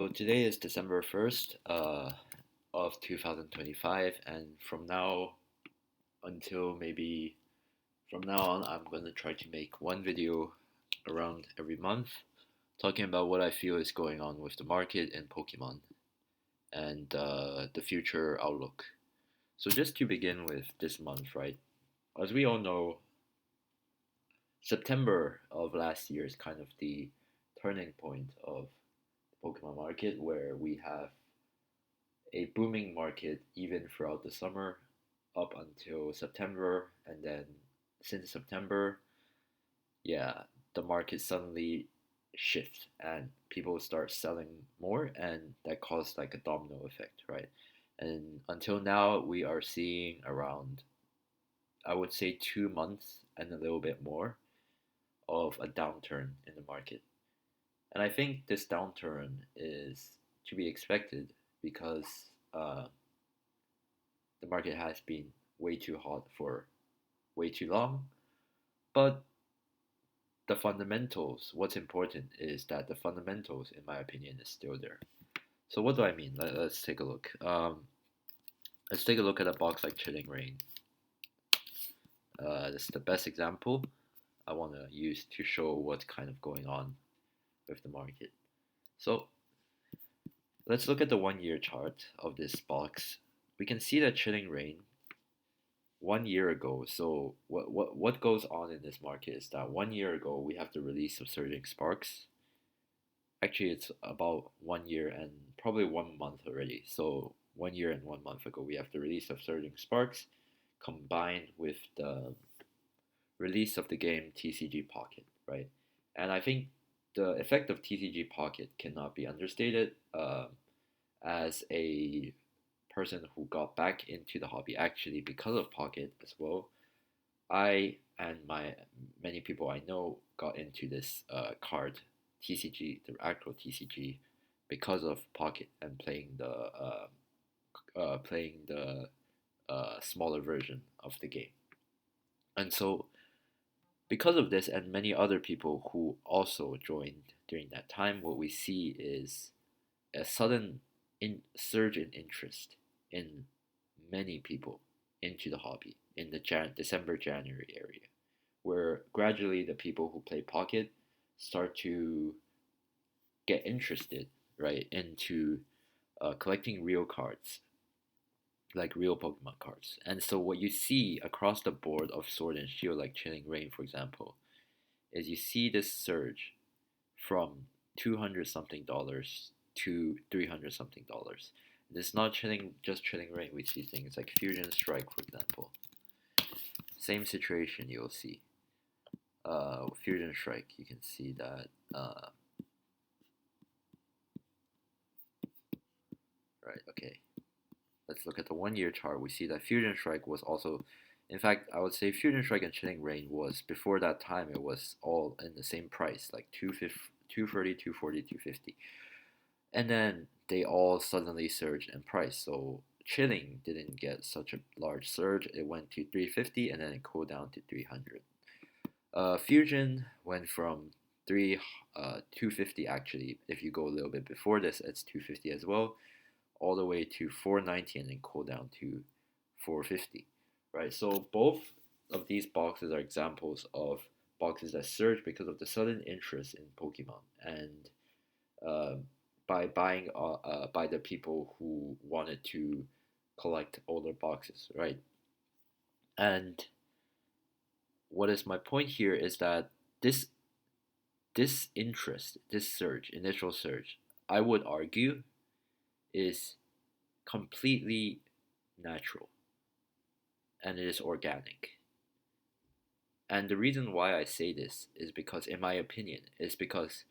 So today is December 1st of 2025, and from now until maybe from now on, I'm going to try to make one video around every month talking about what I feel is going on with the market and Pokemon and the future outlook. So, just to begin with this month, right? As we all know, September of last year is kind of the turning point of the Pokemon market where we have a booming market even throughout the summer up until September, and then since September, yeah, the market suddenly shifts and people start selling more, and that caused like a domino effect, right? And until now, we are seeing around, I would say, 2 months and a little bit more of a downturn in the market. And I think this downturn is to be expected because uh, the market has been way too hot for way too long. But the fundamentals, what's important is that the fundamentals, in my opinion, is still there. So what do I mean? Us take a look. Let's take a look at a box like Chilling Rain. This is the best example I want to use to show what's kind of going on with the market. So let's look at the 1 year chart of this box. We can see that Chilling Rain 1 year ago. So what goes on in this market is that 1 year ago we have the release of Surging Sparks. Actually, it's about 1 year and probably 1 month already. So 1 year and 1 month ago we have the release of Surging Sparks, combined with the release of the game TCG Pocket, right? And I think the effect of TCG Pocket cannot be understated. As a person who got back into the hobby actually because of Pocket as well, I and my many people I know got into this card TCG, the actual TCG, because of Pocket and playing the smaller version of the game. And so because of this and many other people who also joined during that time, what we see is a sudden surge in interest in many people into the hobby in the December January area, where gradually the people who play Pocket start to get interested, right, into collecting real cards, like real Pokemon cards. And so what you see across the board of Sword and Shield, like Chilling Rain, for example, is you see this surge from 200 something dollars to 300 something dollars. It's not just Chilling Rain. We see things like Fusion Strike, for example. Same situation you'll see. Fusion Strike, you can see that. Right, okay. Let's look at the 1 year chart. We see that Fusion Strike was also, in fact, I would say Fusion Strike and Chilling Rain was, before that time, it was all in the same price, like 230, 240, 250. And then they all suddenly surged in price. So Chilling didn't get such a large surge. It went to 350 and then it cooled down to 300. Fusion went from 250 actually. If you go a little bit before this, it's 250 as well, all the way to 490 and then cool down to 450, right? So both of these boxes are examples of boxes that surge because of the sudden interest in Pokemon and uh, by the people who wanted to collect older boxes, right? And what is my point here is that this this interest, this surge, initial surge, I would argue is completely natural and it is organic. And the reason why I say this is because, in my opinion, is because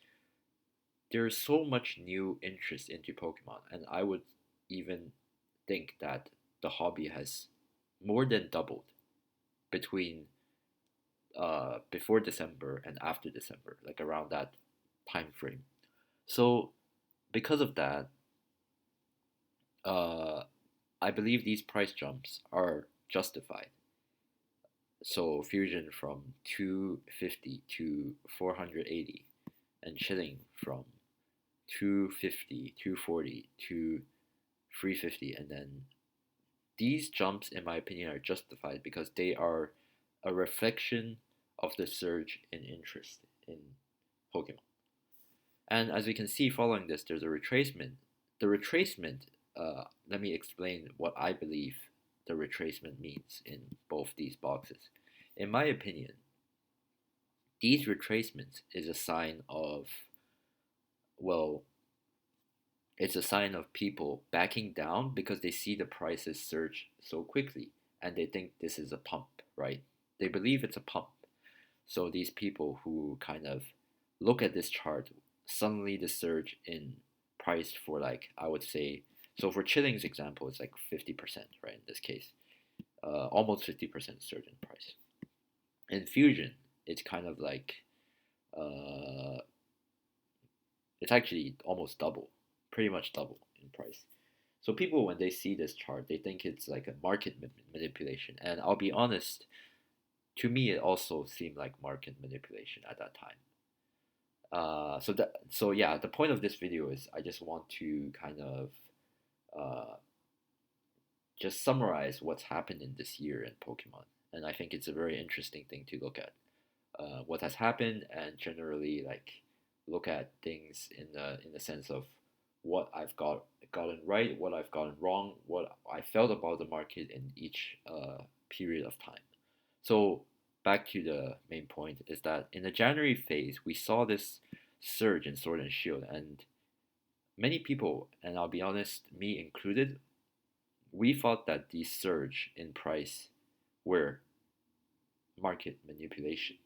there's so much new interest into Pokemon, and I would even think that the hobby has more than doubled between before December and after December, like around that time frame. So because of that, uh, I believe these price jumps are justified. So Fusion from 250 to 480, and Chilling from 250, 240 to 350, and then these jumps, in my opinion, are justified because they are a reflection of the surge in interest in Pokemon. And as we can see, following this, there's a retracement. The retracement, let me explain what I believe the retracement means in both these boxes. In my opinion, these retracements is a sign of, well, it's a sign of people backing down because they see the prices surge so quickly and they think this is a pump, right? They believe it's a pump. So these people who kind of look at this chart, suddenly the surge in price for, like, I would say, so for Chilling's example, it's like 50%, right? In this case, almost 50% surge in price. In Fusion, it's kind of like, uh, it's actually almost double, pretty much double in price. So people, when they see this chart, they think it's like a market manipulation. And I'll be honest, to me, it also seemed like market manipulation at that time. So yeah, the point of this video is I just want to kind of uh, just summarize what's happened in this year in Pokemon, and I think it's a very interesting thing to look at. What has happened, and generally like look at things in the sense of what I've gotten right, what I've gotten wrong, what I felt about the market in each period of time. So back to the main point is that in the January phase we saw this surge in Sword and Shield, and many people, and I'll be honest, me included, we thought that the surge in price were market manipulation.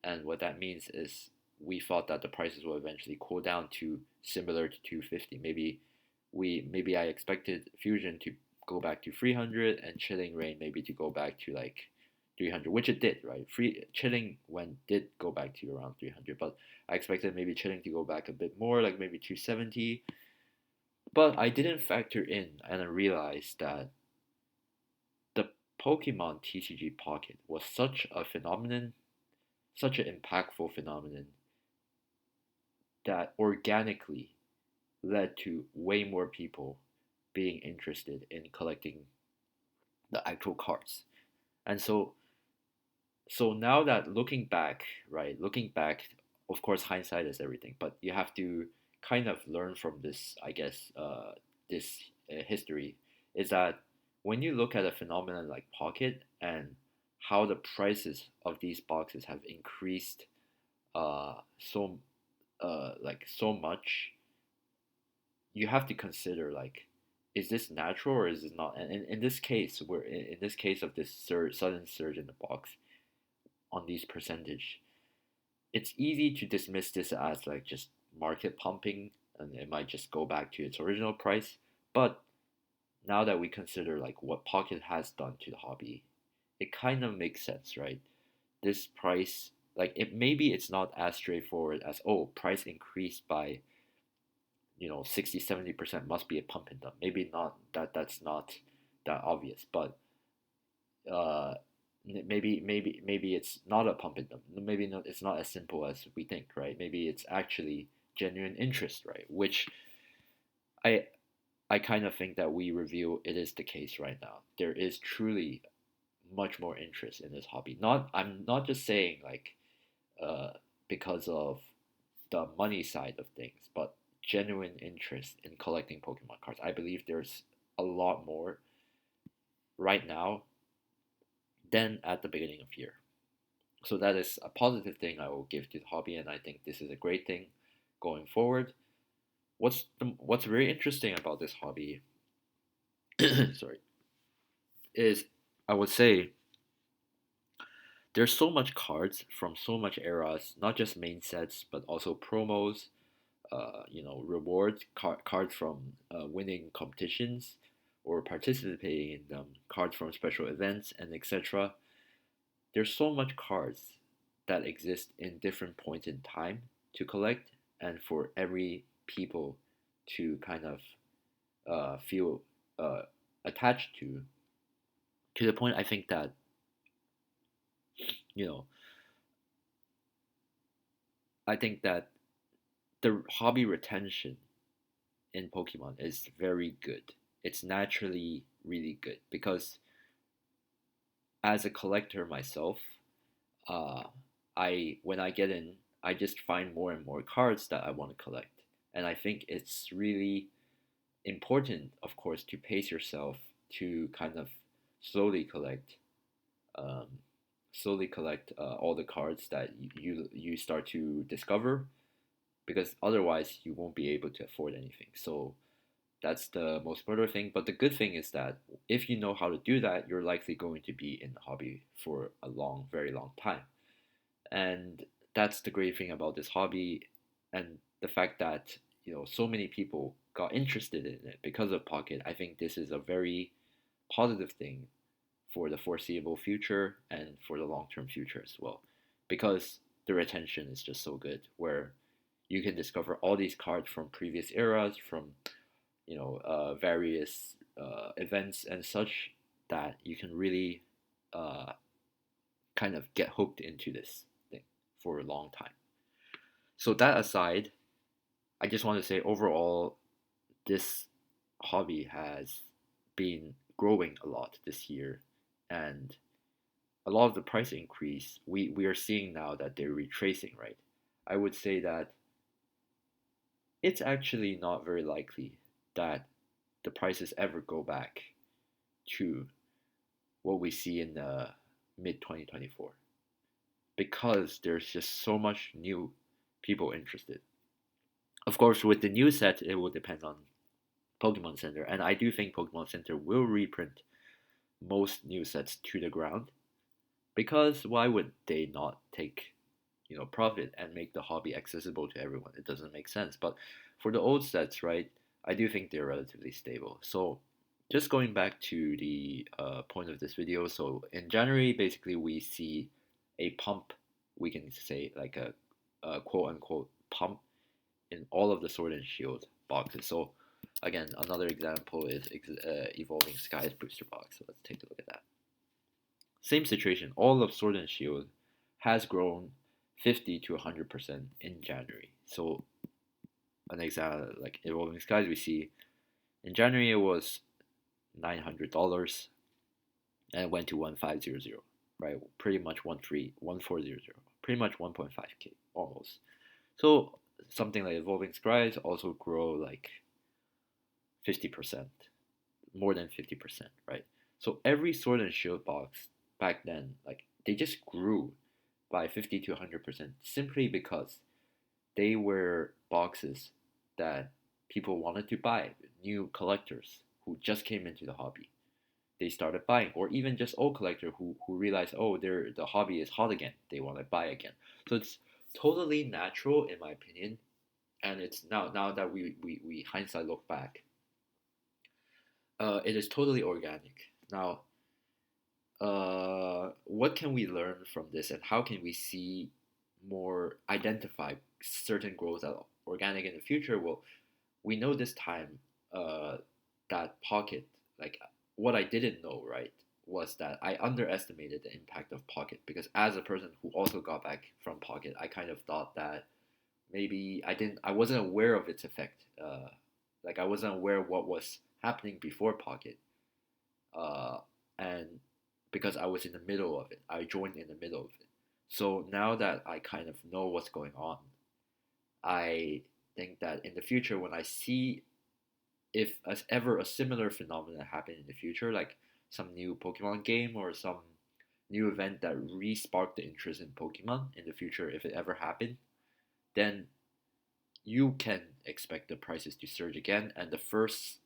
And what that means is we thought that the prices will eventually cool down to similar to 250. Maybe I expected Fusion to go back to 300 and Chilling Reign maybe to go back to like 300, which it did, right? Chilling when did go back to around 300, but I expected maybe Chilling to go back a bit more, like maybe 270. But I didn't factor in, and I realized that the Pokemon TCG Pocket was such a phenomenon, such an impactful phenomenon that organically led to way more people being interested in collecting the actual cards. And so now that looking back, right, looking back, of course hindsight is everything, but you have to kind of learn from this, I guess, this history, is that when you look at a phenomenon like Pocket and how the prices of these boxes have increased so like so much, you have to consider like, is this natural or is it not? And in this case, in this case of this sudden surge in the box on these percentage, it's easy to dismiss this as like just market pumping and it might just go back to its original price. But now that we consider like what Pocket has done to the hobby, it kind of makes sense, right? This price, like, it maybe it's not as straightforward as, oh, price increased by 60-70% must be a pump and dump. Maybe not that's not that obvious, but uh maybe it's not a pump and dump. Maybe not, it's not as simple as we think, right? Maybe it's actually genuine interest, right? Which i I kind of think that we reveal it is the case right now. There is truly much more interest in this hobby. Not, I'm not just saying like uh because of the money side of things, but genuine interest in collecting Pokemon cards. I believe there's a lot more right now than at the beginning of year. So that is a positive thing I will give to the hobby, and I think this is a great thing going forward. What's very interesting about this hobby, sorry, is I would say there's so much cards from so much eras, not just main sets, but also promos, rewards, cards from winning competitions or participating in them, cards from special events, and etc. There's so much cards that exist in different points in time to collect, and for every people to kind of feel uh, attached to the point I think that you know I think that the hobby retention in Pokemon is very good. It's naturally really good because as a collector myself, uh, I when I get in, I just find more and more cards that I want to collect, and I think it's really important, of course, to pace yourself to kind of slowly collect, um, all the cards that you start to discover, because otherwise you won't be able to afford anything. So that's the most important thing. But the good thing is that if you know how to do that, you're likely going to be in the hobby for a long, very long time. And that's the great thing about this hobby, and the fact that so many people got interested in it because of Pocket. I think this is a very positive thing for the foreseeable future and for the long-term future as well, because the retention is just so good, where you can discover all these cards from previous eras, from various events and such, that you can really uh, kind of get hooked into this thing for a long time. So that aside, I just want to say overall, this hobby has been growing a lot this year, and a lot of the price increase we are seeing now that they're retracing, right? I would say that it's actually not very likely that the prices ever go back to what we see in the mid 2024, because there's just so much new people interested. Of course, with the new set, it will depend on Pokemon Center, and I do think Pokemon Center will reprint most new sets to the ground, because why would they not take profit and make the hobby accessible to everyone? It doesn't make sense. But for the old sets, right, I do think they're relatively stable. So just going back to the point of this video, so in January, basically we see a pump, we can say like a quote unquote pump in all of the Sword and Shield boxes. So again, another example is Evolving Skies booster box. So let's take a look at that. Same situation. All of Sword and Shield has grown 50 to 100% in January. So an example like Evolving Skies, we see in January it was $900 and it went to 1500, right? Pretty much 1400, pretty much 1.5k almost. So something like Evolving Skies also grow like 50%, more than 50%, right? So every Sword and Shield box back then, like they just grew by 50 to 100% simply because they were boxes that people wanted to buy, new collectors who just came into the hobby. They started buying, or even just old collector who realized, oh, the hobby is hot again. They want to buy again. So it's totally natural in my opinion, and it's now that we hindsight look back, it is totally organic. Now, what can we learn from this, and how can we see more identify certain growth as organic in the future? Well, we know this time that Pocket, like what I didn't know, right, was that I underestimated the impact of Pocket, because as a person who also got back from Pocket, I kind of thought that maybe I wasn't aware of its effect. Like I wasn't aware of what was happening before Pocket, uh, and because I was in the middle of it, I joined in the middle of it. So now that I kind of know what's going on, I think that in the future, when I see if as ever a similar phenomenon happen in the future, like some new Pokemon game or some new event that re-sparked the interest in Pokemon in the future, if it ever happened, then you can expect the prices to surge again, and the first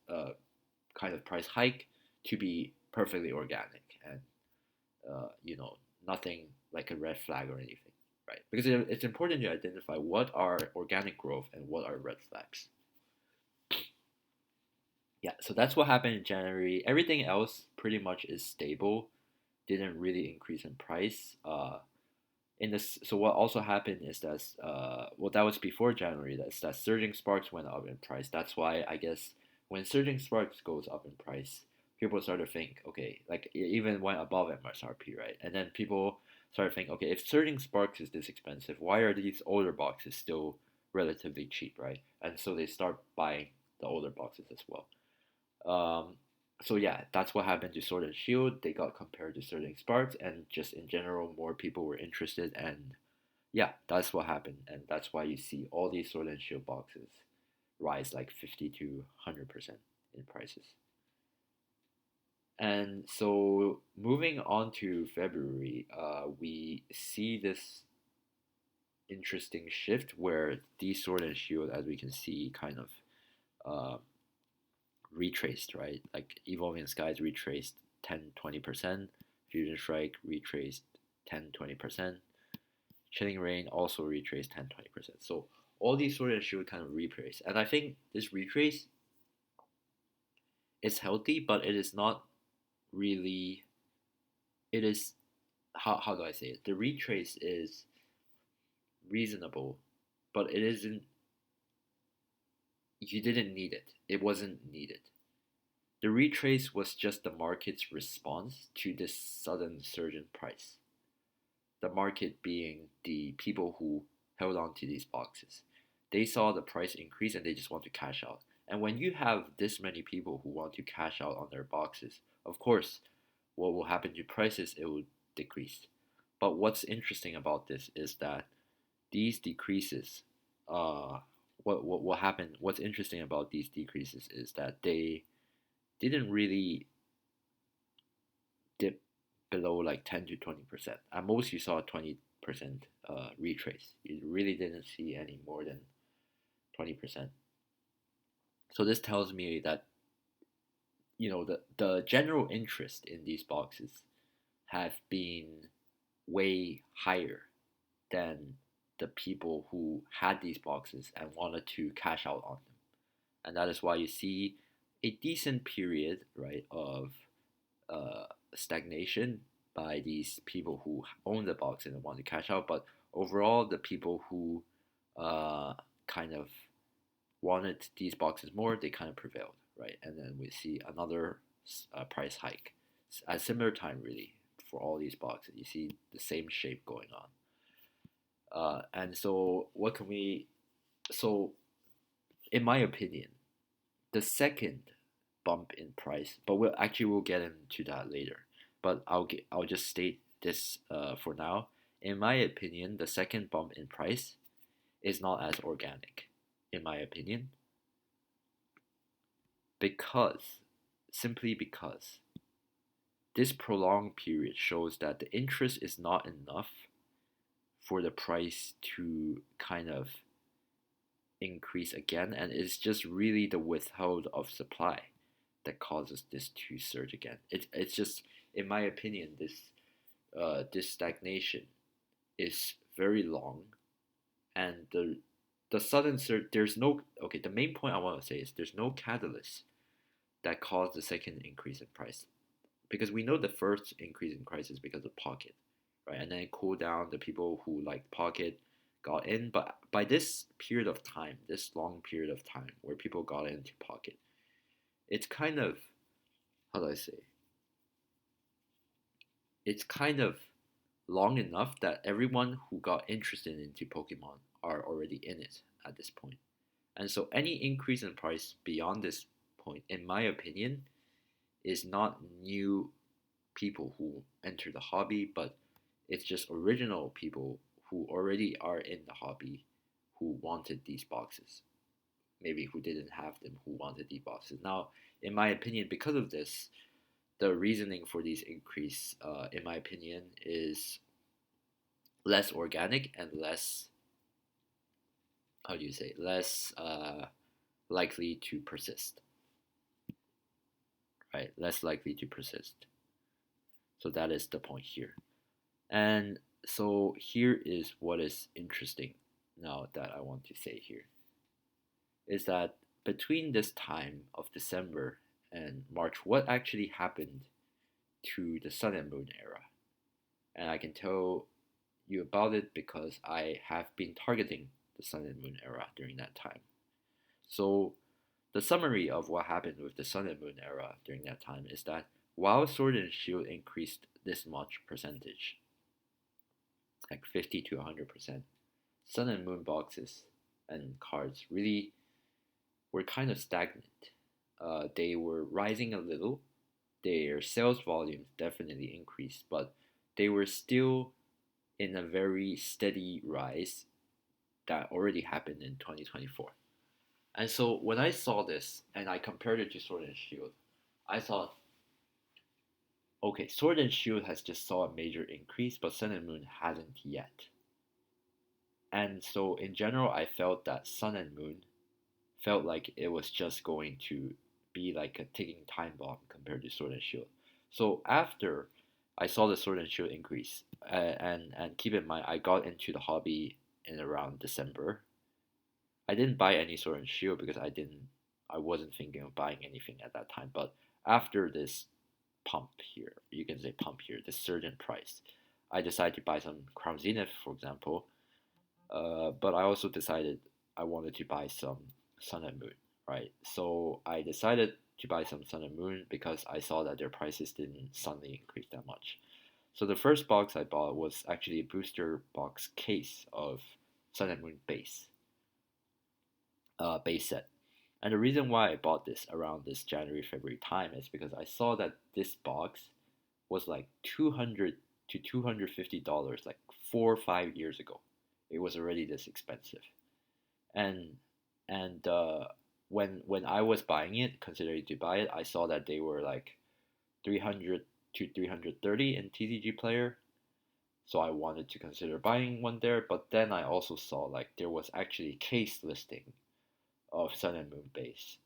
kind of price hike to be perfectly organic and nothing like a red flag or anything, right? Because it's important to identify what are organic growth and what are red flags. Yeah, so that's what happened in January. Everything else pretty much is stable, didn't really increase in price. In this, so what also happened is that well, that was before January. That Surging Sparks went up in price. That's why I guess when Surging Sparks goes up in price, people start to think, okay, like it even went above MSRP, right? And then people start to think, okay, if Surging Sparks is this expensive, why are these older boxes still relatively cheap, right? And so they start buying the older boxes as well. Um, so yeah, that's what happened to Sword and Shield. They got compared to Sterling Sparks, and just in general, more people were interested, and yeah, that's what happened, and that's why you see all these Sword and Shield boxes rise like 50 to 100% in prices. And so moving on to February, we see this interesting shift where these Sword and Shield, as we can see, kind of uh, retraced, right? Like Evolving Skies retraced 10-20%, Fusion Strike retraced 10-20%, Chilling Reign also retraced 10-20%. So all these Sword and Shield kind of retrace. And I think this retrace is healthy, but it is not really, it is, how do I say it? The retrace is reasonable, but it isn't, you didn't need it. It wasn't needed. The retrace was just the market's response to this sudden surge in price. The market being the people who held on to these boxes. They saw the price increase and they just want to cash out. And when you have this many people who want to cash out on their boxes, of course, what will happen to prices? It will decrease. But what's interesting about this is that these decreases, what happened? What's interesting about these decreases is that they didn't really dip below like 10 to 20%. At most, you saw 20% retrace. You really didn't see any more than 20%. So this tells me that the general interest in these boxes have been way higher than the people who had these boxes and wanted to cash out on them. And that is why you see a decent period, right, of uh, stagnation by these people who own the box and want to cash out. But overall, the people who uh, kind of wanted these boxes more, they kind of prevailed, right? And then we see another price hike at similar time, really, for all these boxes. You see the same shape going on. And so, what can we? So, in my opinion, the second bump in price, but we'll get into that later. But I'll just state this for now. In my opinion, the second bump in price is not as organic. In my opinion, because simply because this prolonged period shows that the interest is not enough for the price to kind of increase again, and it's just really the withhold of supply that causes this to surge again. It's just, in my opinion, this stagnation is very long, and the sudden surge, there's no, okay, the main point I want to say is there's no catalyst that caused the second increase in price, because we know the first increase in price is because of Pocket, right? And then it cooled down. The people who liked Pocket got in, but by this period of time, this long period of time where people got into Pocket, it's kind of, how do I say? It's kind of long enough that everyone who got interested into Pokemon are already in it at this point. And so any increase in price beyond this point, in my opinion, is not new people who enter the hobby, but it's just original people who already are in the hobby who wanted these boxes. Maybe who didn't have them, who wanted these boxes. Now, in my opinion, because of this, the reasoning for these increase, in my opinion, is less organic and less, how do you say, less likely to persist, right? Less likely to persist. So that is the point here. And so here is what is interesting now that I want to say here is that between this time of December and March, what actually happened to the Sun and Moon era? And I can tell you about it because I have been targeting the Sun and Moon era during that time. So, the summary of what happened with the Sun and Moon era during that time is that while Sword and Shield increased this much percentage, like 50 to 100%, Sun and Moon boxes and cards really were kind of stagnant. They were rising a little. Their sales volumes definitely increased, but they were still in a very steady rise that already happened in 2024. And so when I saw this and I compared it to Sword and Shield, I thought, okay, Sword and Shield has just saw a major increase, but Sun and Moon hasn't yet. And so in general, I felt that Sun and Moon felt like it was just going to be like a ticking time bomb compared to Sword and Shield. So after I saw the Sword and Shield increase, and keep in mind, I got into the hobby in around December. I didn't buy any Sword and Shield because I wasn't thinking of buying anything at that time. But after this pump here, you can say pump here, the surge in price, I decided to buy some Crown Zenith, for example. But I also decided I wanted to buy some Sun and Moon, right? So I decided to buy some Sun and Moon because I saw that their prices didn't suddenly increase that much. So the first box I bought was actually a booster box case of Sun and Moon base set. And the reason why I bought this around this January February time is because I saw that this box was like $200 to $250 like 4 or 5 years ago. It was already this expensive, and and when I was buying it, considering to buy it, I saw that they were like 300 to 330 in TCG Player. So I wanted to consider buying one there, but then I also saw like there was actually case listing of Sun and Moon base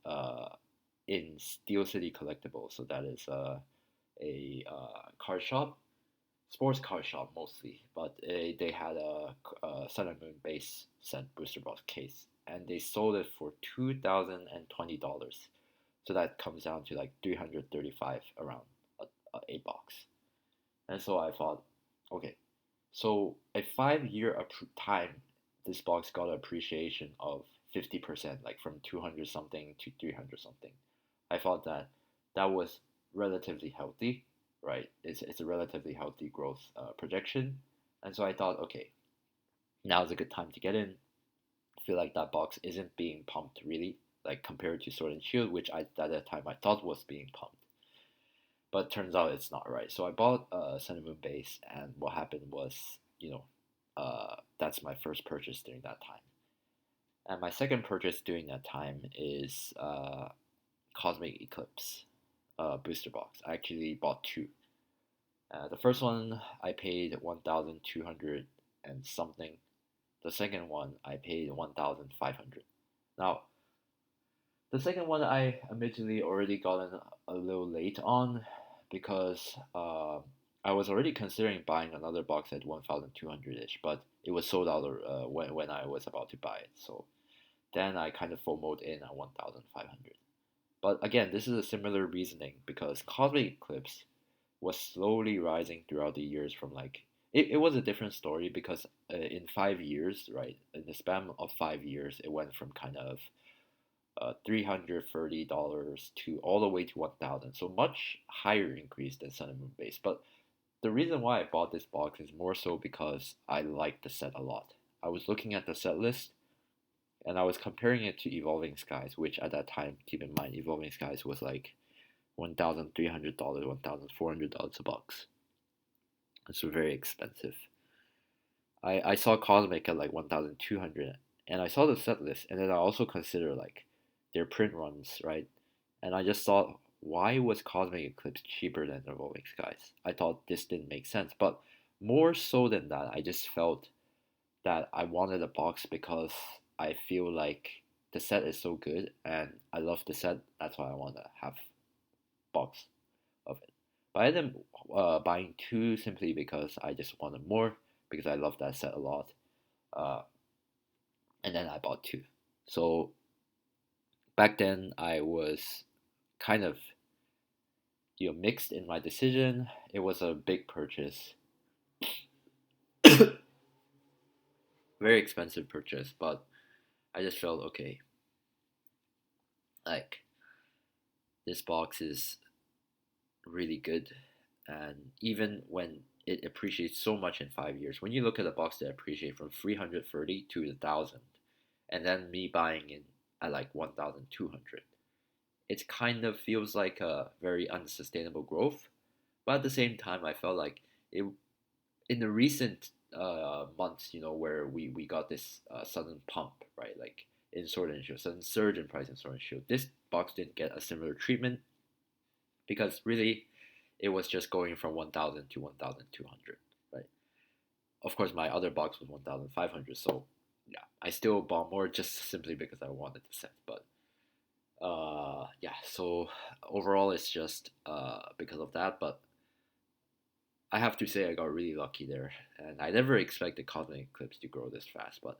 in Steel City Collectibles. So that is a card shop, sports card shop mostly, but they had a Sun and Moon base set booster box case, and they sold it for $2,020. So that comes down to like 335 around a box. And so I thought, okay, so a 5 year time, this box got an appreciation of 50%, like from 200 something to 300 something. I thought that that was relatively healthy, right? It's a relatively healthy growth projection. And so I thought, okay, now's a good time to get in. I feel like that box isn't being pumped really, like compared to Sword and Shield, which at that time I thought was being pumped. But turns out it's not, right. So I bought a Sun and Moon base, and what happened was, that's my first purchase during that time. And my second purchase during that time is Cosmic Eclipse booster box. I actually bought two. The first one I paid 1,200 and something. The second one I paid 1,500. Now, the second one I admittedly already gotten a little late on because I was already considering buying another box at 1,200 ish, but it was sold out when I was about to buy it. So then I kind of FOMO'd in at 1,500. But again, this is a similar reasoning because Cosmic Eclipse was slowly rising throughout the years from like it was a different story because in 5 years, right, in the span of 5 years, it went from kind of $330 to all the way to 1,000. So much higher increase than Sun and Moon base. But the reason why I bought this box is more so because I like the set a lot. I was looking at the set list and I was comparing it to Evolving Skies, which at that time, keep in mind, Evolving Skies was like $1,300, $1,400 a box. It's very expensive. I saw Cosmic at like 1,200, and I saw the set list, and then I also consider like their print runs, right? And I just thought, why was Cosmic Eclipse cheaper than Evolving Skies? I thought this didn't make sense, but more so than that, I just felt that I wanted a box because I feel like the set is so good and I love the set. That's why I want to have box of it. But I ended up buying two simply because I just wanted more because I love that set a lot. Uh, and then I bought two. So back then I was kind of mixed in my decision. It was a big purchase, very expensive purchase, but I just felt okay. Like this box is really good, and even when it appreciates so much in 5 years, when you look at a box that appreciate from 330 to 1,000, and then me buying in at like 1,200. It kind of feels like a very unsustainable growth, but at the same time, I felt like it in the recent months, where we got this sudden pump, right? Like in Sword and Shield, sudden surge in price in Sword and Shield. This box didn't get a similar treatment because really it was just going from 1,000 to 1,200, right? Of course, my other box was 1,500, so yeah, I still bought more just simply because I wanted the set. But yeah, so overall, it's just because of that. But I have to say, I got really lucky there, and I never expected Cosmic Eclipse to grow this fast. But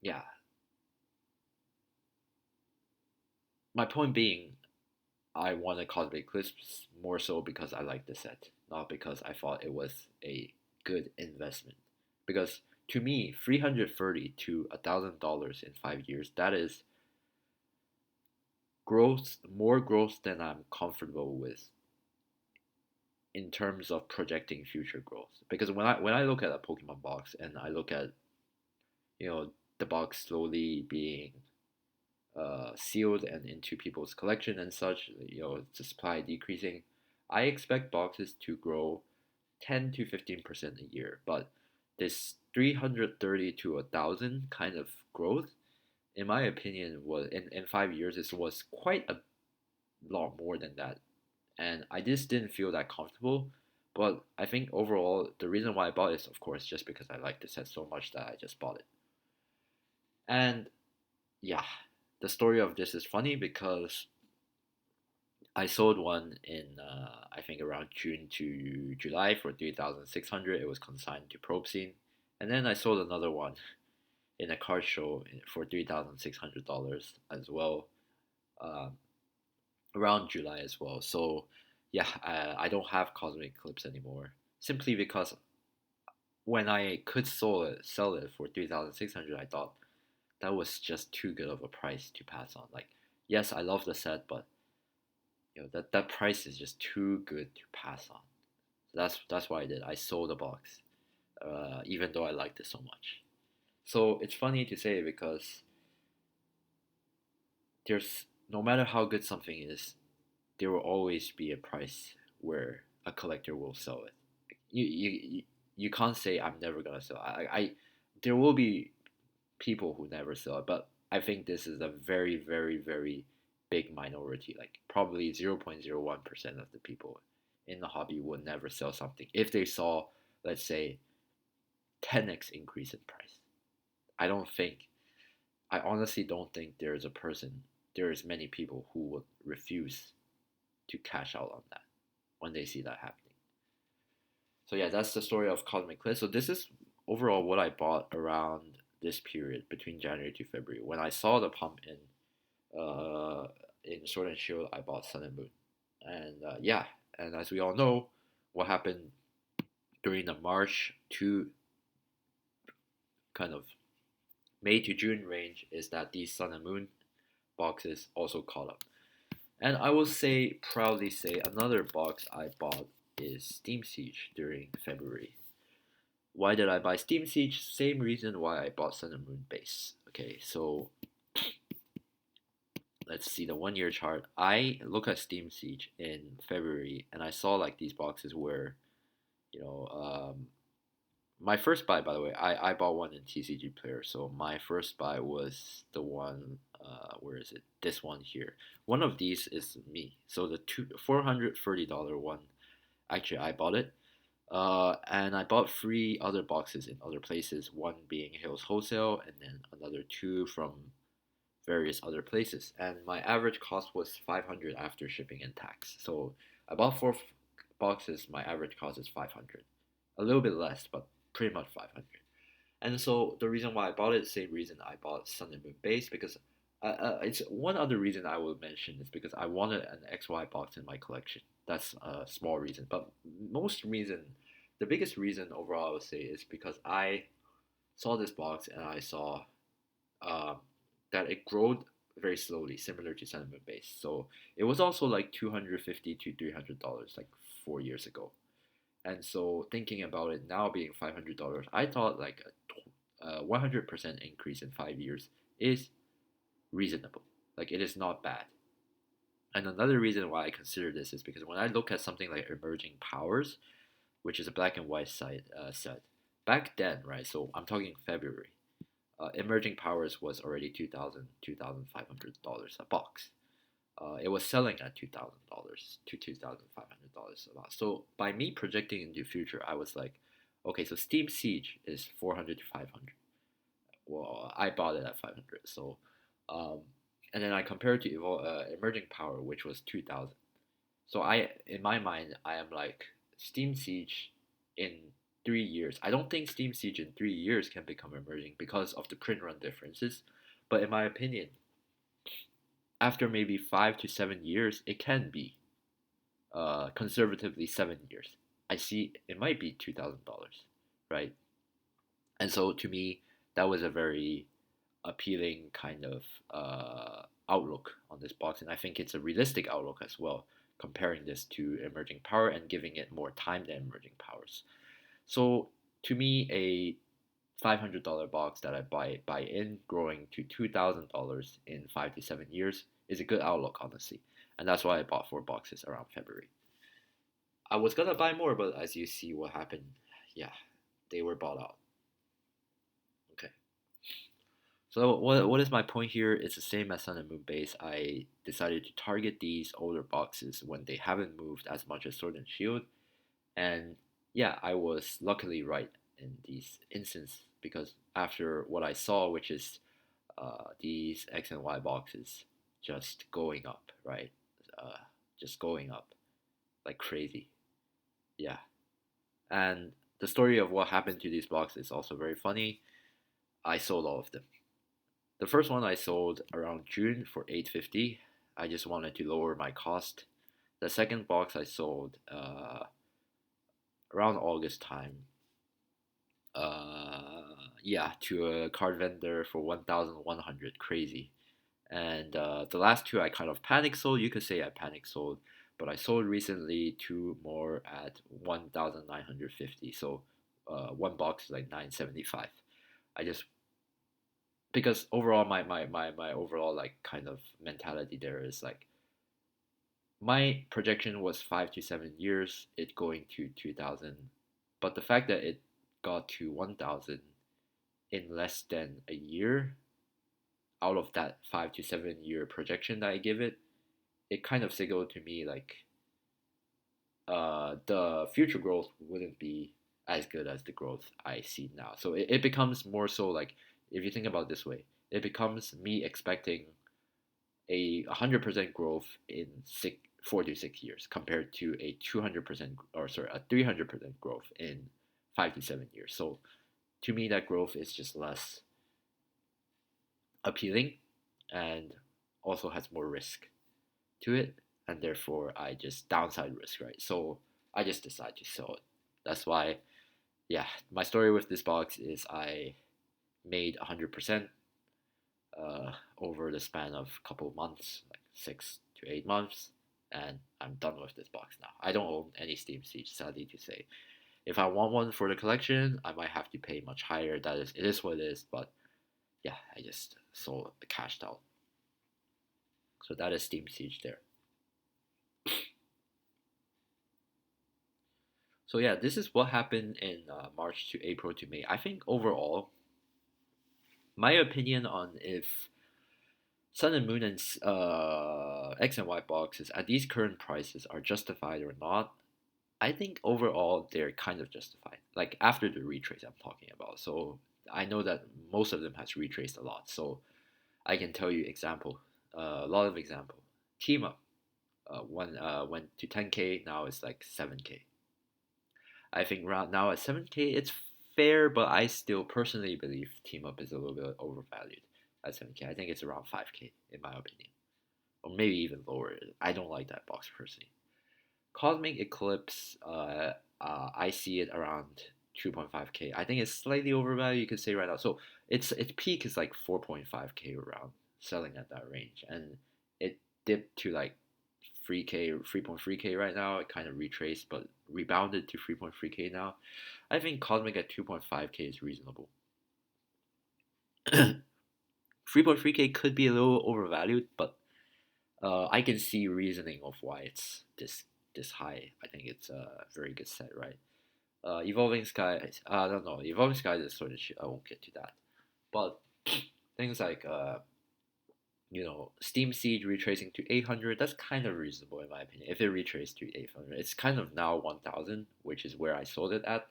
yeah, my point being, I wanted Cosmic Eclipse more so because I liked the set, not because I thought it was a good investment. Because to me, 330 to $1,000 in 5 years, that is growth, more growth than I'm comfortable with in terms of projecting future growth. Because when I look at a Pokemon box and I look at you know the box slowly being sealed and into people's collection and such, the supply decreasing, I expect boxes to grow 10 to 15% a year. But this 330 to 1,000 kind of growth, in my opinion, was in 5 years, it was quite a lot more than that. And I just didn't feel that comfortable. But I think overall, the reason why I bought it is, of course, just because I like the set so much that I just bought it. And yeah, the story of this is funny because I sold one in I think around June to July for 3,600. It was consigned to Probe Scene, and then I sold another one in a card show for $3,600 as well, um, around July as well. So yeah, I don't have Cosmic Eclipse anymore simply because when I could sell it for 3,600, I thought that was just too good of a price to pass on. Like, yes, I love the set, but that price is just too good to pass on. So that's why I did. I sold the box, even though I liked it so much. So it's funny to say because there's no matter how good something is, there will always be a price where a collector will sell it. You can't say I'm never gonna sell. I there will be people who never sell it, but I think this is a very very very big minority. Like probably 0.01% of the people in the hobby would never sell something if they saw, let's say, 10x increase in price. I don't think. I honestly don't think there is many people who would refuse to cash out on that when they see that happening. So yeah, that's the story of Cosmic Cliff. So this is overall what I bought around this period between January to February. When I saw the pump in Sword and Shield, I bought Sun and Moon, and yeah, and as we all know, what happened during the March to kind of May to June range is that these Sun and Moon boxes also caught up. And I will proudly say, another box I bought is Steam Siege during February. Why did I buy Steam Siege? Same reason why I bought Sun and Moon base. Okay, so let's see the 1 year chart. I look at Steam Siege in February and I saw like these boxes where, you know, my first buy, by the way, I bought one in TCG Player. So my first buy was the one, where is it? This one here. One of these is me. So the $430 one, actually, I bought it. And I bought three other boxes in other places, one being Hills Wholesale, and then another two from various other places. And my average cost was 500 after shipping and tax. So I bought four boxes, my average cost is 500. A little bit less, but pretty much 500. And so the reason why I bought it, the same reason I bought Sun and Moon base, because it's one other reason I will mention is because I wanted an XY box in my collection. That's a small reason, but the biggest reason overall I would say is because I saw this box and I saw um, that it growed very slowly, similar to Sun and Moon base. So it was also like $250 to $300 like 4 years ago. And so thinking about it now being $500, I thought like a 100% increase in 5 years is reasonable. Like it is not bad. And another reason why I consider this is because when I look at something like Emerging Powers, which is a black and white set, back then, right? So I'm talking February. Emerging Powers was already $2,500 a box. It was selling at $2,000 to $2,500 a box. So by me projecting into the future, I was like, okay, so Steam Siege is 400 to 500. Well, I bought it at 500. So, um, and then I compared to Emerging Power, which was 2,000. So in my mind, I am like Steam Siege in 3 years. I don't think Steam Siege in 3 years can become emerging because of the print run differences. But in my opinion, after maybe 5 to 7 years, it can be conservatively 7 years. I see it might be $2,000, right? And so to me, that was a very appealing kind of outlook on this box, and I think it's a realistic outlook as well, comparing this to Emerging Power and giving it more time than Emerging Powers. So to me, a $500 box that I buy in, growing to $2,000 in 5 to 7 years, is a good outlook, honestly, and that's why I bought 4 boxes around February. I was gonna buy more, but as you see, what happened, yeah, they were bought out. Okay. So what is my point here? It's the same as Sun and Moon base. I decided to target these older boxes when they haven't moved as much as Sword and Shield, and yeah, I was luckily right in these instances because after what I saw, which is these X and Y boxes just going up, right? Uh, just going up like crazy. Yeah, and the story of what happened to these boxes is also very funny. I sold all of them. The first one I sold around June for 850. I just wanted to lower my cost. The second box I sold around August time. Yeah, to a card vendor for 1,100. Crazy. And the last two I kind of panic sold. You could say I panic sold, but I sold recently two more at 1,950. So one box is like 975. I just because overall my overall like kind of mentality there is like my projection was 5 to 7 years, it going to 2,000, but the fact that it got to 1,000 in less than a year out of that 5 to 7 year projection that I give it, it kind of signaled to me like the future growth wouldn't be as good as the growth I see now. So it becomes more so like if you think about it this way, it becomes me expecting a 100% growth in 4 to 6 years compared to a 200% or sorry a 300% growth in 5 to 7 years. So to me, that growth is just less appealing and also has more risk to it, and therefore I just downside risk, right? So I just decide to sell it. That's why, yeah, my story with this box is I made 100% over the span of a couple of months, like 6 to 8 months, and I'm done with this box now. I don't own any Steam Siege, sadly to say. If I want one for the collection, I might have to pay much higher. It is what it is, but yeah, I just sold cashed out. So that is Steam Siege there. So yeah, this is what happened in March to April to May. I think overall, my opinion on if Sun and Moon and X and Y boxes at these current prices are justified or not, I think overall they're kind of justified. Like after the retrace I'm talking about. So I know that most of them has retraced a lot. So I can tell you example, a lot of example. Team up, went to 10K, now it's like 7K. I think right now at 7K it's fair, but I still personally believe Team Up is a little bit overvalued at 7K. I think it's around 5K in my opinion, or maybe even lower. I don't like that box personally. Cosmic Eclipse, I see it around 2.5K. I think it's slightly overvalued. You could say right now. So its peak is like 4.5K around, selling at that range, and it dipped to like 3K, 3.3K right now. It kind of retraced, but rebounded to 3.3K now. I think Cosmic at 2.5K is reasonable. 3.3K could be a little overvalued, but I can see reasoning of why it's this high. I think it's a very good set, right? Evolving Skies, I don't know. Evolving Skies is sort of shit. I won't get to that. But things like Steam Siege retracing to 800, that's kind of reasonable in my opinion. If it retraced to 800, it's kind of now 1000, which is where I sold it at.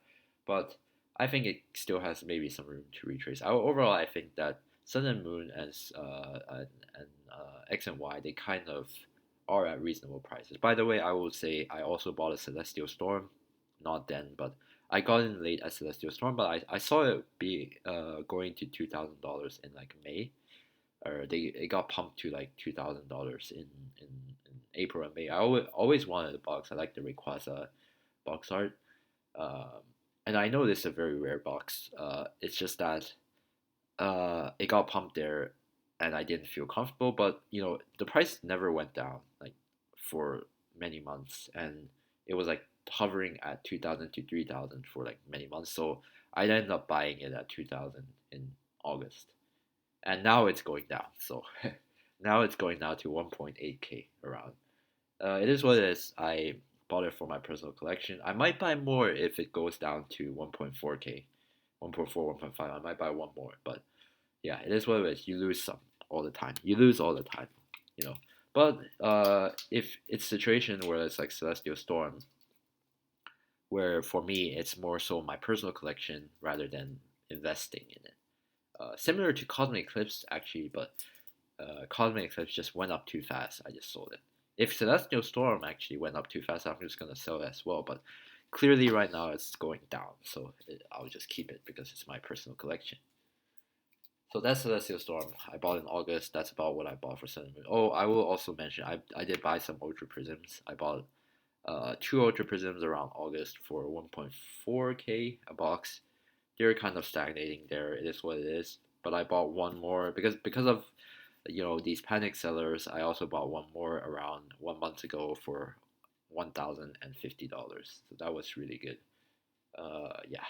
But I think it still has maybe some room to retrace. Overall, I think that Sun and Moon and X and Y, they kind of are at reasonable prices. By the way, I will say I also bought a Celestial Storm, not then, but I got in late at Celestial Storm, but I saw it be going to $2,000 in like May, or it got pumped to like $2,000 in April and May. I always wanted the box. I like the Rayquaza box art, um, and I know this is a very rare box. It's just that it got pumped there, and I didn't feel comfortable. But the price never went down like for many months, and it was like hovering at 2,000 to 3,000 for like many months. So I ended up buying it at 2,000 in August, and now it's going down. So now it's going down to 1.8K around. It is what it is. I bought it for my personal collection. I might buy more if it goes down to 1.4K, 1.4, 1.5. I might buy one more, but yeah, it is what it is. You lose some all the time. You lose all the time, you know. But if it's a situation where it's like Celestial Storm, where for me it's more so my personal collection rather than investing in it. Similar to Cosmic Eclipse actually, but Cosmic Eclipse just went up too fast. I just sold it. If Celestial Storm actually went up too fast, I'm just gonna sell it as well. But clearly, right now it's going down, so I'll just keep it because it's my personal collection. So that's Celestial Storm. I bought in August. That's about what I bought for Sun and Moon. Oh, I will also mention I did buy some Ultra Prisms. I bought two Ultra Prisms around August for 1.4K a box. They're kind of stagnating there. It is what it is. But I bought one more because of these panic sellers. I also bought one more around 1 month ago for $1,050. So that was really good. Yeah,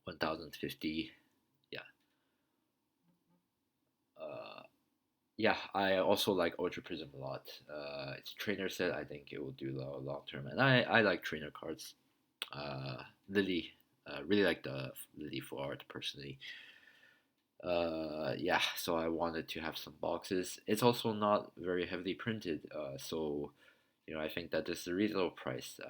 1,050. Yeah. Uh, yeah, I also like Ultra Prism a lot. It's a trainer set. I think it will do long term, and I like trainer cards. Lily, really like the Lily full art personally. Yeah, so I wanted to have some boxes. It's also not very heavily printed, so I think that this is a reasonable price.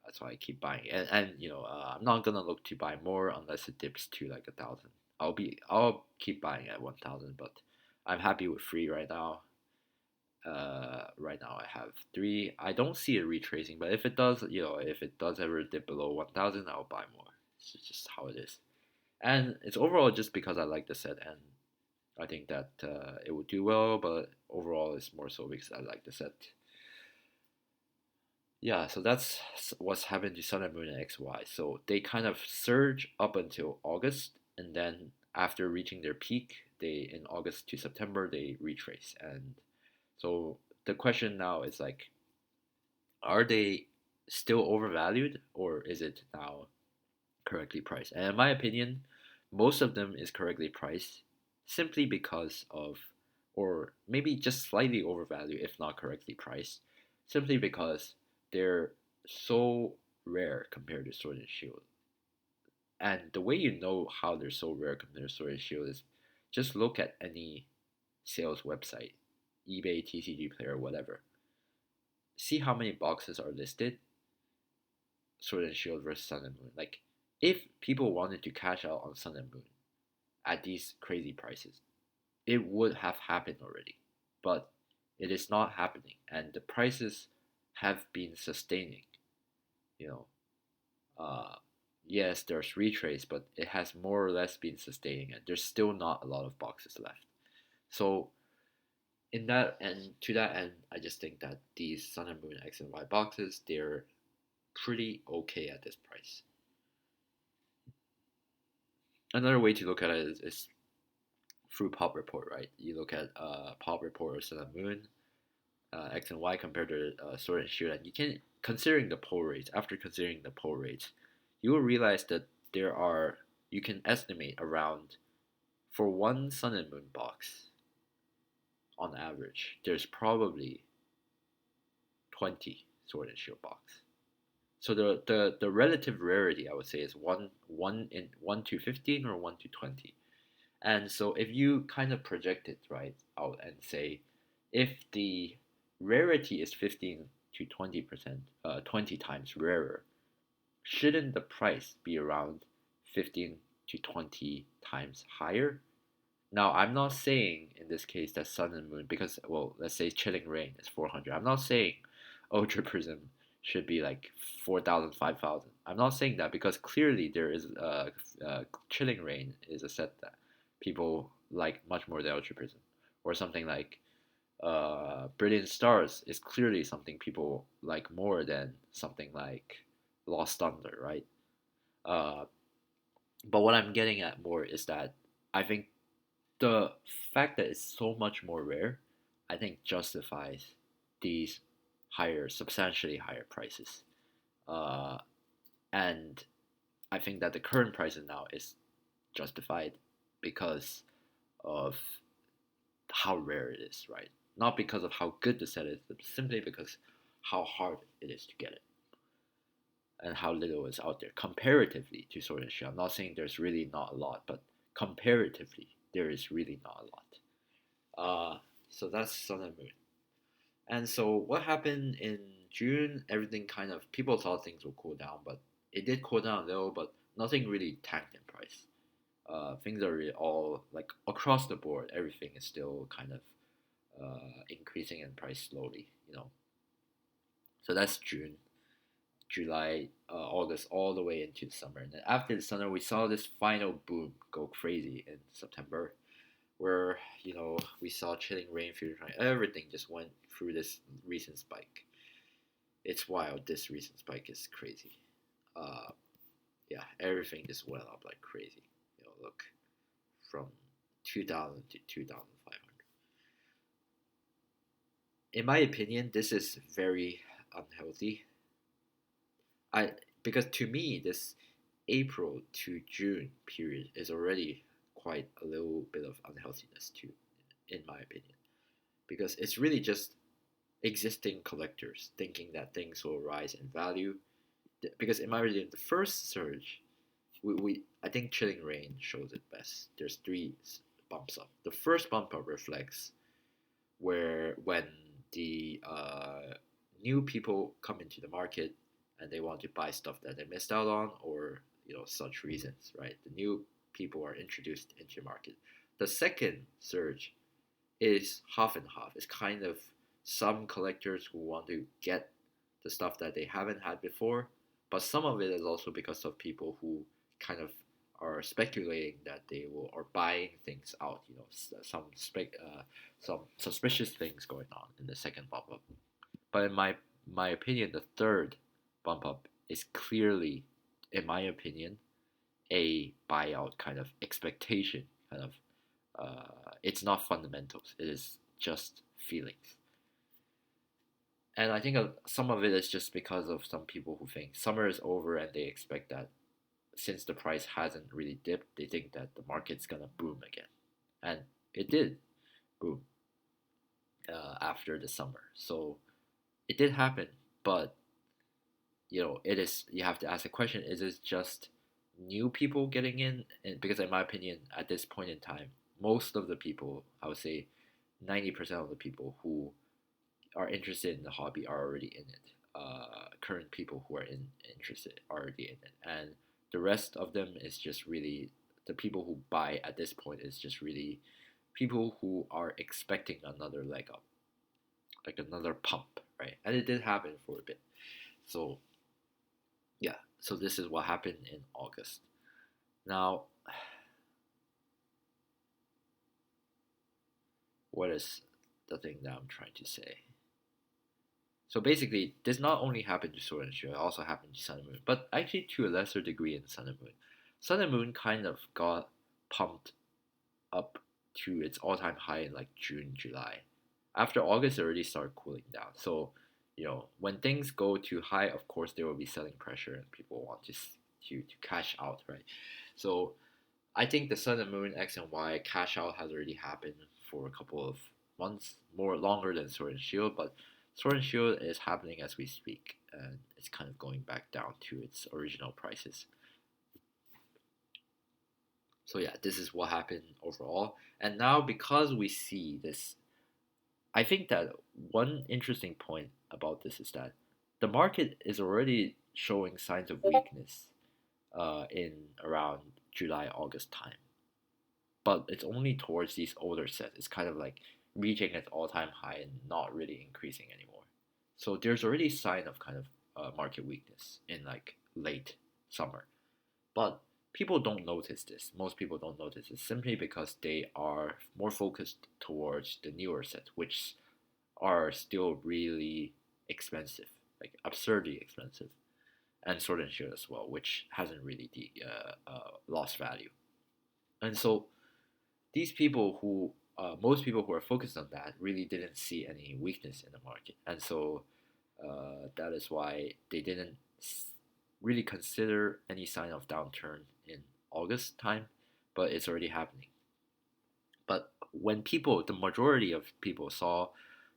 That's why I keep buying, and I'm not gonna look to buy more unless it dips to like 1,000. I'll keep buying at 1,000, but I'm happy with three right now. Right now I have three. I don't see it retracing, but if it does ever dip below 1,000, I'll buy more. It's just how it is, and it's overall just because I like the set, and I think that it would do well. But overall, it's more so because I like the set. Yeah, so that's what's happened to Sun and Moon and XY. So they kind of surge up until August, and then after reaching their peak, they in August to September they retrace. And so the question now is like, are they still overvalued, or is it now correctly priced? And in my opinion, most of them is correctly priced simply because of, or maybe just slightly overvalued if not correctly priced, simply because they're so rare compared to Sword and Shield. And the way you know how they're so rare compared to Sword and Shield is just look at any sales website, eBay, TCG Player, whatever. See how many boxes are listed, Sword and Shield versus Sun and Moon. Like, if people wanted to cash out on Sun and Moon at these crazy prices, it would have happened already. But it is not happening, and the prices have been sustaining. You know, uh, yes, there's retrace, but it has more or less been sustaining, and there's still not a lot of boxes left. So in that and to that end, I just think that these Sun and Moon X and Y boxes, they're pretty okay at this price. Another way to look at it is through Pop Report, right? You look at Pop Report or Sun and Moon, X and Y compared to Sword and Shield, and you can considering the pull rates. After considering the pull rates, you will realize that you can estimate around for one Sun and Moon box, on average, there's probably 20 Sword and Shield box. So the relative rarity I would say is one to 15 or 1 to 20. And so if you kind of project it right out and say if the rarity is 15 to 20%, 20 times rarer, shouldn't the price be around 15 to 20 times higher? Now, I'm not saying in this case that Sun and Moon, because, well, let's say Chilling Reign is 400. I'm not saying Ultra Prism should be like 4,000, 5,000. I'm not saying that because clearly there is Chilling Reign is a set that people like much more than Ultra Prism. Or something like Brilliant Stars is clearly something people like more than something like Lost Thunder, right? Uh, but what I'm getting at more is that I think the fact that it's so much more rare, I think justifies these higher, substantially higher prices. Uh, and I think that the current prices now is justified because of how rare it is, right? Not because of how good the set is, but simply because how hard it is to get it and how little is out there comparatively to Sword and Shield. I'm not saying there's really not a lot, but comparatively, there is really not a lot. So that's Sun and Moon. And so what happened in June? Everything kind of people thought things would cool down, but it did cool down a little, but nothing really tanked in price. Things are really all like across the board. Everything is still kind of increasing in price slowly, you know. So that's June, July, August, all the way into the summer. And then after the summer, we saw this final boom go crazy in September, where we saw Chilling Reign, Future Triangle, everything just went through this recent spike. It's wild. This recent spike is crazy. Uh, yeah, everything just went up like crazy. Look, from 2,000 to 2,500. In my opinion, this is very unhealthy. I Because to me, this April to June period is already quite a little bit of unhealthiness too, in my opinion, because it's really just existing collectors thinking that things will rise in value. Because in my opinion, the first surge, we I think Chilling Reign shows it best. There's three bumps up. The first bump up reflects when the new people come into the market and they want to buy stuff that they missed out on, or such reasons, right? The new people are introduced into the market. The second surge is half and half. It's kind of some collectors who want to get the stuff that they haven't had before, but some of it is also because of people who kind of are speculating that they will or buying things out. Some suspicious things going on in the second bump up. But in my opinion, the third bump up is clearly, in my opinion, a buyout kind of expectation. Kind of, it's not fundamentals. It is just feelings. And I think some of it is just because of some people who think summer is over and they expect that since the price hasn't really dipped, they think that the market's gonna boom again, and it did boom after the summer. So it did happen, but it is you have to ask the question: is it just new people getting in? And because in my opinion, at this point in time, most of the people, I would say, 90% of the people who are interested in the hobby are already in it. Current people who are interested are already in it, and the rest of them is just really the people who buy at this point is just really people who are expecting another leg up, like another pump, right? And it did happen for a bit. So yeah, so this is what happened in August. Now, what is the thing that I'm trying to say? So basically, this not only happened to Sword and Shield, it also happened to Sun and Moon, but actually to a lesser degree in Sun and Moon. Sun and Moon kind of got pumped up to its all-time high in like June, July. After August, it already started cooling down. So, when things go too high, of course there will be selling pressure and people want to cash out, right? So, I think the Sun and Moon X and Y cash out has already happened for a couple of months, more longer than Sword and Shield, but Sword and Shield is happening as we speak, and it's kind of going back down to its original prices. So yeah, this is what happened overall. And now because we see this, I think that one interesting point about this is that the market is already showing signs of weakness in around July, August time. But it's only towards these older sets. It's kind of like reaching its all-time high and not really increasing anymore. So there's already sign of kind of market weakness in like late summer. But people don't notice this. Most people don't notice it simply because they are more focused towards the newer sets, which are still really expensive, like absurdly expensive, and Sword and Shield as well, which hasn't really lost value. And so these people who most people who are focused on that really didn't see any weakness in the market, and so that is why they didn't really consider any sign of downturn in August time, but it's already happening. But when people, the majority of people saw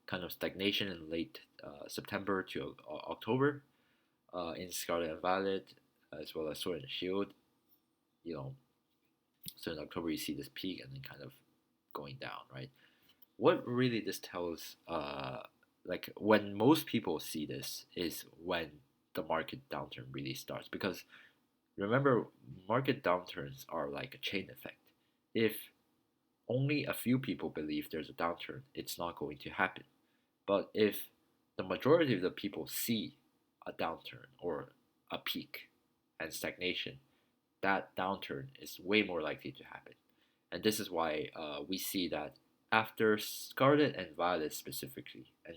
kind of stagnation in late September to October in Scarlet and Violet, as well as Sword and Shield, you know, so in October you see this peak and then kind of going down, right? What really this tells, like when most people see this is when the market downturn really starts. Because remember, market downturns are like a chain effect. If only a few people believe there's a downturn, it's not going to happen. But if the majority of the people see a downturn or a peak and stagnation, that downturn is way more likely to happen. And this is why we see that after Scarlet and Violet specifically, and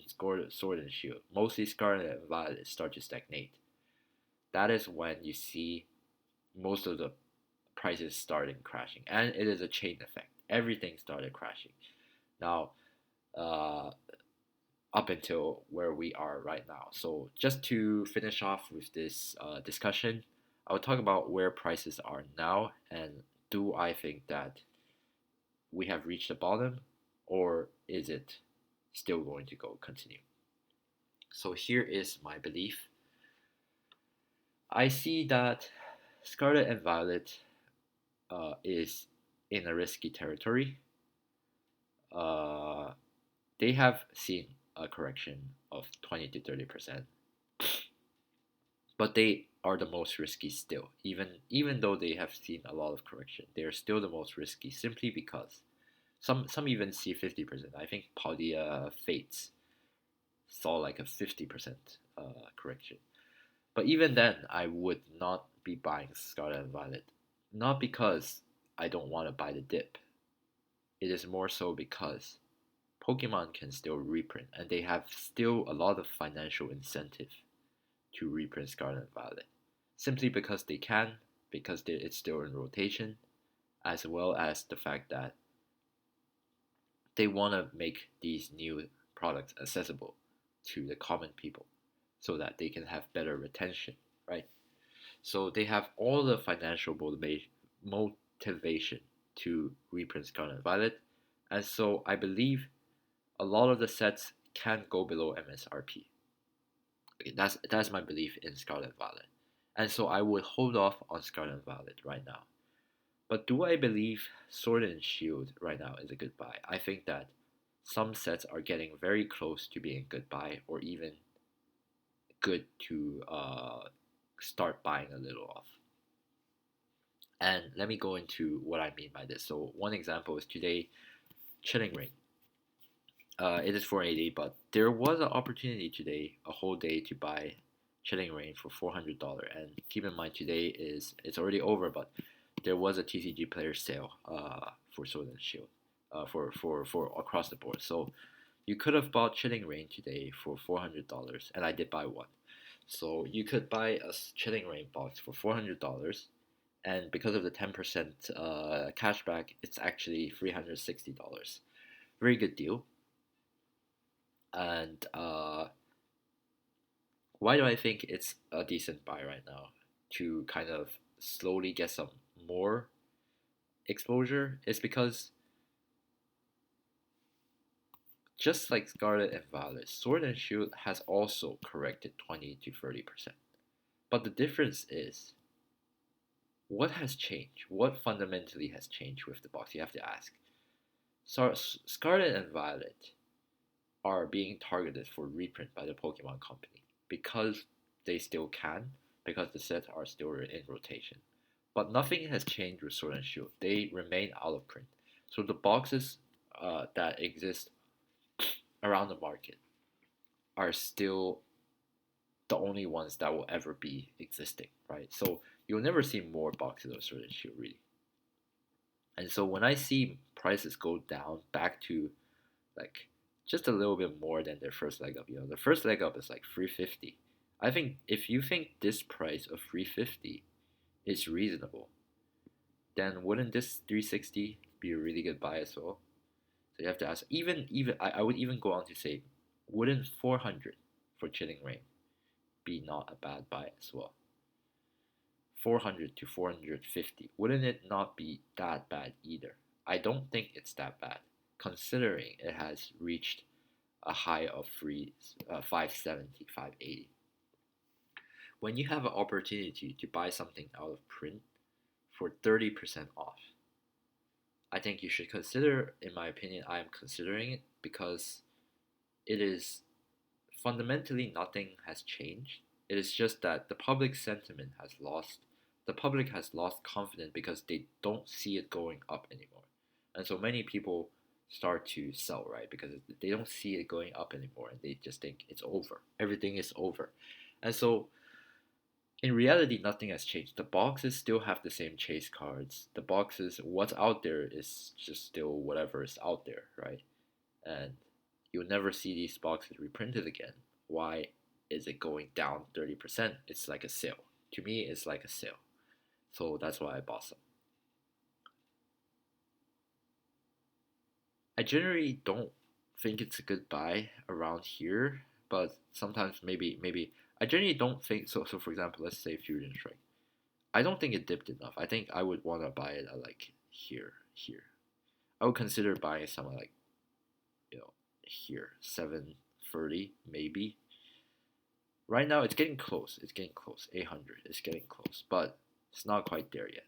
Sword and Shield, mostly Scarlet and Violet start to stagnate. That is when you see most of the prices starting crashing, and it is a chain effect. Everything started crashing. Now, uh, up until where we are right now. So just to finish off with this discussion, I will talk about where prices are now and do I think that we have reached the bottom or is it still going to go continue? So here is my belief. I see that Scarlet and Violet is in a risky territory. Uh, they have seen a correction of 20 to 30%, but they are the most risky still. Even though they have seen a lot of correction, they are still the most risky simply because some even see 50%. I think Paldea Fates saw like a 50% correction. But even then, I would not be buying Scarlet and Violet. Not because I don't want to buy the dip. It is more so because Pokemon can still reprint, and they have still a lot of financial incentive to reprint Scarlet and Violet. Simply because they can, because it's still in rotation, as well as the fact that they want to make these new products accessible to the common people so that they can have better retention, right? So they have all the financial motivation to reprint Scarlet and Violet, and so I believe a lot of the sets can go below MSRP. Okay, that's my belief in Scarlet and Violet, and so I would hold off on Scarlet and Violet right now. But do I believe Sword and Shield right now is a good buy? I think that some sets are getting very close to being a good buy, or even good to start buying a little off. And let me go into what I mean by this. So one example is today, Chilling Reign. It is 480, but there was an opportunity today, a whole day, to buy Chilling Reign for $400. And keep in mind, today it's already over, but there was a TCG player sale for Sword and Shield for across the board. So you could have bought Chilling Reign today for $400, and I did buy one. So you could buy a Chilling Reign box for $400, and because of the 10% cashback, it's actually $360. Very good deal. And why do I think it's a decent buy right now? To kind of slowly get some more exposure is because just like Scarlet and Violet, Sword and Shield has also corrected 20 to 30%. But the difference is what has changed? What fundamentally has changed with the box? You have to ask. So, Scarlet and Violet are being targeted for reprint by the Pokemon Company because they still can, because the sets are still in rotation. But nothing has changed with Sword and Shield. They remain out of print. So the boxes that exist around the market are still the only ones that will ever be existing, right? So you'll never see more boxes of Sword and Shield, really. And so when I see prices go down back to like just a little bit more than their first leg up, the first leg up is like 350. I think if you think this price of 350 is reasonable, then wouldn't this 360 be a really good buy as well? So you have to ask. Even I would even go on to say, wouldn't 400 for Chilling Reign be not a bad buy as well? 400 to 450, wouldn't it not be that bad either? I don't think it's that bad, considering it has reached a high of 570, 580. When you have an opportunity to buy something out of print for 30% off, I think you should consider, in my opinion, I am considering it because it is fundamentally nothing has changed. It is just that the public sentiment has lost. The public has lost confidence because they don't see it going up anymore. And so many people start to sell, right? Because they don't see it going up anymore and they just think it's over. Everything is over. And so in reality, nothing has changed. The boxes still have the same chase cards. The boxes, what's out there is just still whatever is out there, right? And you'll never see these boxes reprinted again. Why is it going down 30%? It's like a sale. To me, it's like a sale. So that's why I bought some. I generally don't think it's a good buy around here, but sometimes maybe I generally don't think so. So for example, let's say Fusion Strike. I don't think it dipped enough. I think I would want to buy it at like here. I would consider buying somewhere like here 730 maybe. Right now it's getting close. It's getting close. 800. It's getting close, but it's not quite there yet,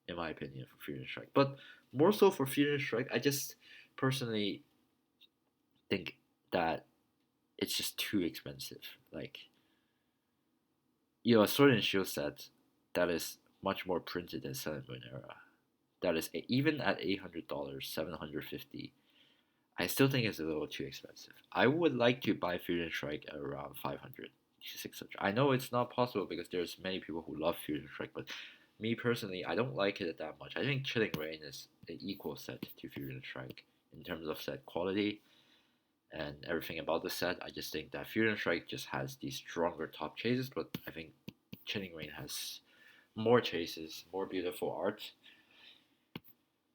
in my opinion, for Fusion Strike. But more so for Fusion Strike, I just personally think that it's just too expensive. Like, a Sword and Shield set that is much more printed than Sun and Moon era. That is even at $800, 750. I still think it's a little too expensive. I would like to buy Fusion Strike at around 500 to 600. I know it's not possible because there's many people who love Fusion Strike, but me personally, I don't like it that much. I think Chilling Reign is an equal set to Fusion Strike in terms of set quality and everything about the set. I just think that Fusion Strike just has these stronger top chases, but I think Chilling Reign has more chases, more beautiful art.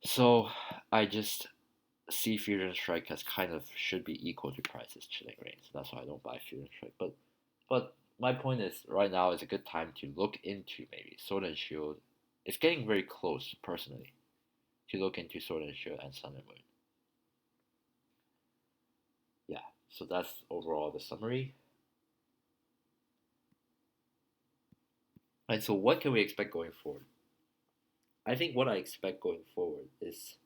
So I just see Fusion Strike as kind of should be equal to price as Chilling Reign. So that's why I don't buy Fusion Strike. But my point is right now is a good time to look into maybe Sword and Shield. It's getting very close personally to look into Sword and Shield and Sun and Moon. Yeah, so that's overall the summary. And so what can we expect going forward? I think what I expect going forward is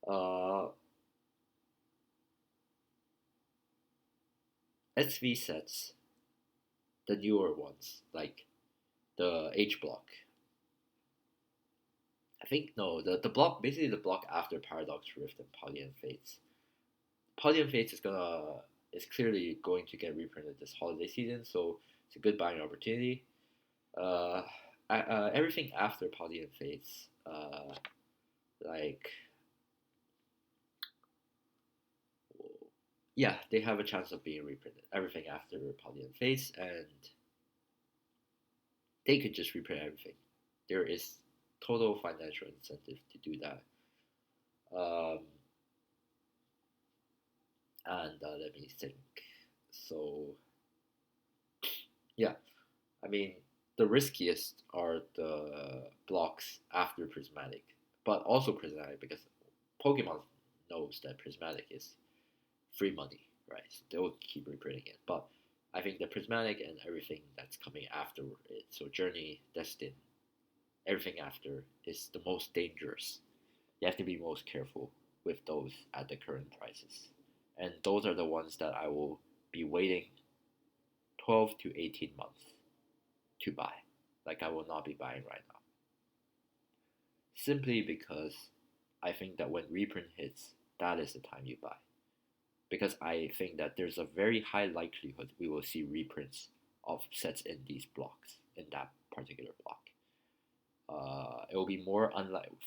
uh, SV sets, the newer ones, like the H block. I think no, the block basically the block after Paradox Rift and Paldean Fates. Paldean Fates is clearly going to get reprinted this holiday season, so it's a good buying opportunity. Uh, Everything after Paldean Fates, like yeah, they have a chance of being reprinted. Everything after Paldean Fates, and they could just reprint everything. There is total financial incentive to do that. Um, and let me think. So yeah, I mean the riskiest are the blocks after Prismatic. but also prismatic because Pokemon knows that prismatic is free money, right? They'll keep reprinting it. But I think the prismatic and everything that's coming after it, so Journey, Destin, everything after is the most dangerous. You have to be most careful with those at the current prices. And those are the ones that I will be waiting 12 to 18 months to buy. Like I will not be buying right now. Simply because I think that when reprint hits, that is the time you buy. Because I think that there's a very high likelihood we will see reprints of sets in these blocks, in that particular block. It will be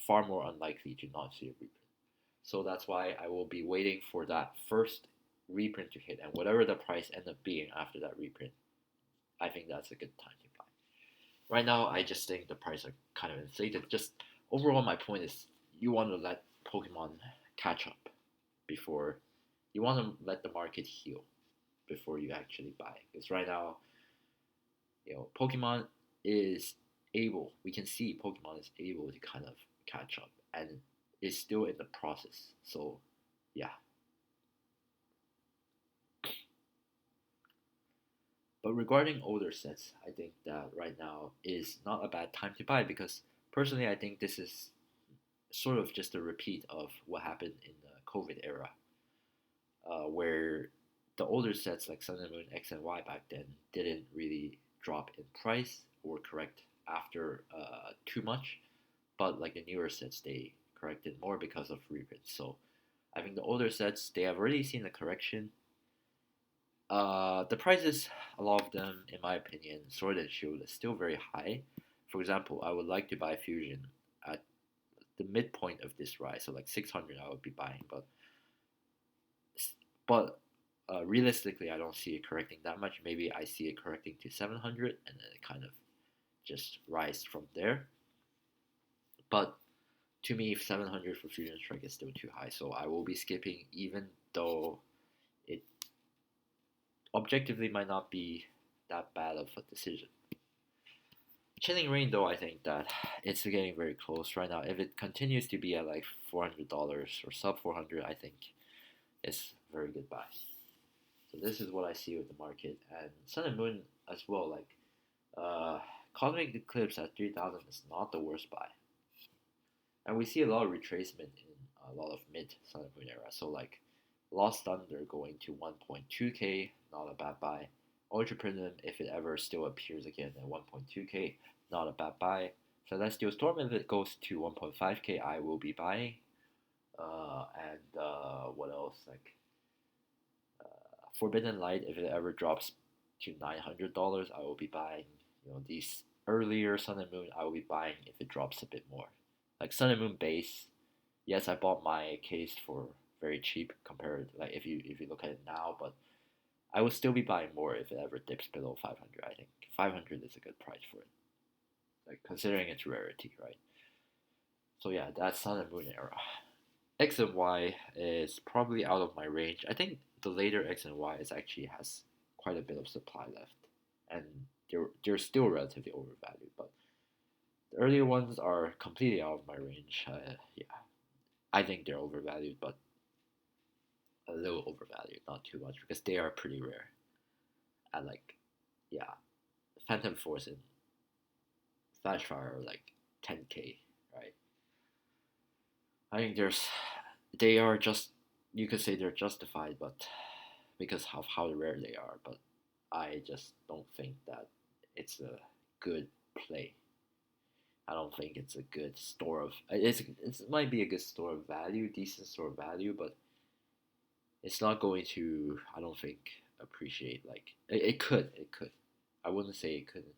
far more unlikely to not see a reprint. So that's why I will be waiting for that first reprint to hit, and whatever the price ends up being after that reprint, I think that's a good time to buy. Right now, I just think the price are kind of inflated. Just overall, my point is you want to let Pokemon catch up before you want to let the market heal before you actually buy. Because right now, Pokemon is we can see Pokemon is able to kind of catch up and is still in the process. So, yeah. But regarding older sets, I think that right now is not a bad time to buy because personally, I think this is sort of just a repeat of what happened in the COVID era, where the older sets like Sun and Moon X and Y back then didn't really drop in price or correct after too much, but like the newer sets, they corrected more because of reprints. So I think the older sets, they have already seen a correction. The prices, a lot of them, in my opinion, Sword and Shield is still very high. For example, I would like to buy Fusion at the midpoint of this rise, so like 600 I would be buying, but realistically, I don't see it correcting that much. Maybe I see it correcting to 700 and then it kind of just rise from there. But to me, 700 for Fusion Strike is still too high, so I will be skipping even though it objectively might not be that bad of a decision. Chilling Reign, though, I think that it's getting very close right now. If it continues to be at like $400 or sub 400, I think it's a very good buy. So this is what I see with the market, and Sun and Moon as well. Like Cosmic Eclipse at 3,000 is not the worst buy, and we see a lot of retracement in a lot of mid Sun and Moon era. So like Lost Thunder going to 1.2k, not a bad buy. Ultra Prism, if it ever still appears again at 1.2k, not a bad buy. Celestial Storm, if it goes to 1.5k, I will be buying. And what else? Like Forbidden Light, if it ever drops to $900, I will be buying. These earlier Sun and Moon, I will be buying if it drops a bit more. Like Sun and Moon base, yes, I bought my case for very cheap compared, like if you look at it now, but I will still be buying more if it ever dips below 500. I think 500 is a good price for it, like considering its rarity, right? So yeah, that's Sun and Moon era. X and Y is probably out of my range. I think the later X and Y is actually has quite a bit of supply left, and they're still relatively overvalued. But the earlier ones are completely out of my range. Yeah, I think they're overvalued, but a little overvalued, not too much because they are pretty rare. At like, yeah, Phantom Force and Flashfire are like 10k, right? I think they are just, you could say they're justified, but because of how rare they are, but I just don't think that it's a good play. I don't think it's a good store of it might be a good store of value, decent store of value, but it's not going to, I don't think, appreciate like it could. I wouldn't say it couldn't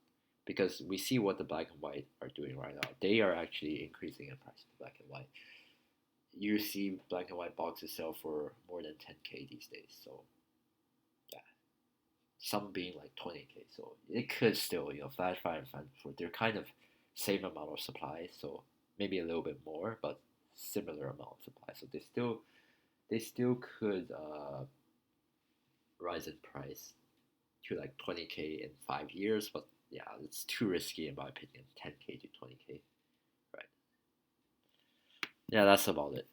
because we see what the black and white are doing right now. They are actually increasing in price. The black and white. You see black and white boxes sell for more than 10k these days. So yeah, some being like 20k. So it could still, Flash Fire and Phantom Force, they're kind of same amount of supply. So maybe a little bit more, but similar amount of supply. So they still could rise in price to like 20k in 5 years, but yeah, it's too risky in my opinion. 10k to 20k, right? Yeah, that's about it.